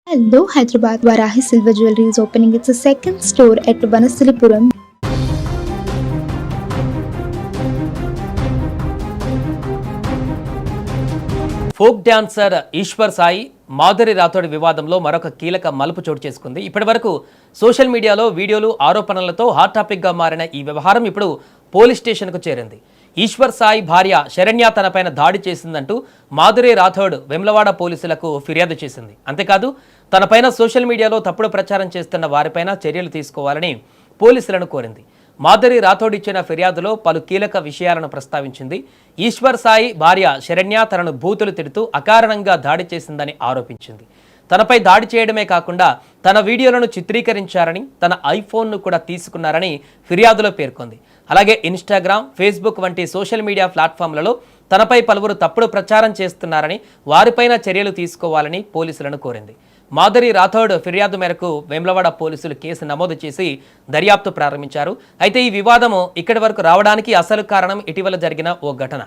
Hello, Hyderabad. Varahi Silver Jewelry is opening its second store at Vanasilipuram. Folk dancer Eshwar Sai Madhuri Rathod వివాదంలో మరొక కీలక మలుపు చోటు చేసుకుంది. ఇప్పటివరకు సోషల్ మీడియాలో వీడియోలు ఆరోపణలతో హాట్ టాపిక్గా మారిన ఈ వ్యవహారం ఇప్పుడు పోలీస్ స్టేషన్కు చేరింది. ఈశ్వర్ సాయి భార్య శరణ్య తనపైన దాడి చేసిందంటూ మాధురి రాథోడ్ వెమ్లవాడ పోలీసులకు ఫిర్యాదు చేసింది. అంతేకాదు తనపైన సోషల్ మీడియాలో తప్పుడు ప్రచారం చేస్తున్న వారిపైన చర్యలు తీసుకోవాలని పోలీసులను కోరింది. మాధురి రాథోడ్ ఇచ్చిన ఫిర్యాదులో పలు కీలక విషయాలను ప్రస్తావించింది. ఈశ్వర్ సాయి భార్య శరణ్య తనను బూతులు తిడుతూ అకారణంగా దాడి చేసిందని ఆరోపించింది. తనపై దాడి చేయడమే కాకుండా తన వీడియోలను చిత్రీకరించారని, తన ఐఫోన్ను కూడా తీసుకున్నారని ఫిర్యాదులో పేర్కొంది. అలాగే ఇన్స్టాగ్రామ్, ఫేస్బుక్ వంటి సోషల్ మీడియా ప్లాట్ఫామ్లలో తనపై పలువురు తప్పుడు ప్రచారం చేస్తున్నారని, వారిపైన చర్యలు తీసుకోవాలని పోలీసులను కోరింది. మాధురి రాథోడ్ ఫిర్యాదు మేరకు వేములవాడ పోలీసులు కేసు నమోదు చేసి దర్యాప్తు ప్రారంభించారు. అయితే ఈ వివాదము ఇక్కడి వరకు రావడానికి అసలు కారణం ఇటీవల జరిగిన ఓ ఘటన.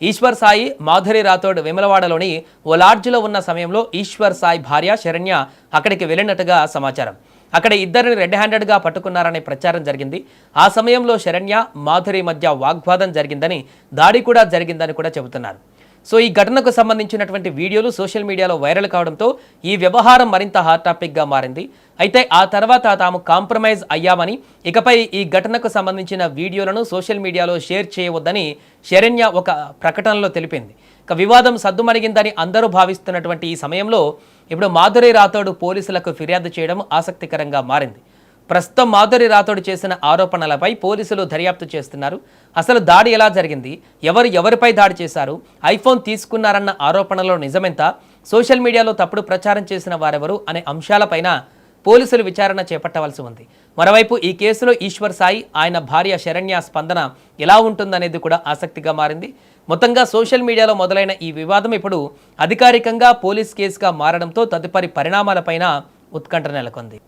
ఈశ్వర్ సాయి మాధురి రాథోడ్ వేములవాడలోని ఓ లాడ్జిలో ఉన్న సమయంలో ఈశ్వర్ సాయి భార్య శరణ్య అక్కడికి వెళ్ళినట్టుగా సమాచారం. అక్కడ ఇద్దరిని రెడ్ హ్యాండెడ్గా పట్టుకున్నారనే ప్రచారం జరిగింది. ఆ సమయంలో శరణ్య మాధురి మధ్య వాగ్వాదం జరిగిందని, దాడి కూడా జరిగిందని కూడా చెబుతున్నారు. సో ఈ ఘటనకు సంబంధించినటువంటి వీడియోలు సోషల్ మీడియాలో వైరల్ కావడంతో ఈ వ్యవహారం మరింత హాట్ టాపిక్గా మారింది. అయితే ఆ తర్వాత తాము కాంప్రమైజ్ అయ్యామని, ఇకపై ఈ ఘటనకు సంబంధించిన వీడియోలను సోషల్ మీడియాలో షేర్ చేయవద్దని శరణ్య ఒక ప్రకటనలో తెలిపింది. ఇక వివాదం సద్దుమణిగిందని అందరూ భావిస్తున్నటువంటి ఈ సమయంలో ఇప్పుడు మాధురి రాథోడ్ పోలీసులకు ఫిర్యాదు చేయడం ఆసక్తికరంగా మారింది. ప్రస్తుతం మాధురి రాథోడ్ చేసిన ఆరోపణలపై పోలీసులు దర్యాప్తు చేస్తున్నారు. అసలు దాడి ఎలా జరిగింది, ఎవరిపై దాడి చేశారు, ఐఫోన్ తీసుకున్నారన్న ఆరోపణలో నిజమెంత, సోషల్ మీడియాలో తప్పుడు ప్రచారం చేసిన వారెవరు అనే అంశాలపైన పోలీసులు విచారణ చేపట్టవలసి ఉంది. మరోవైపు ఈ కేసులో ఈశ్వర్ సాయి, ఆయన భార్య శరణ్య స్పందన ఎలా ఉంటుందనేది కూడా ఆసక్తిగా మారింది. మొత్తంగా సోషల్ మీడియాలో మొదలైన ఈ వివాదం ఇప్పుడు అధికారికంగా పోలీస్ కేసుగా మారడంతో తదుపరి పరిణామాలపైన ఉత్కంఠ నెలకొంది.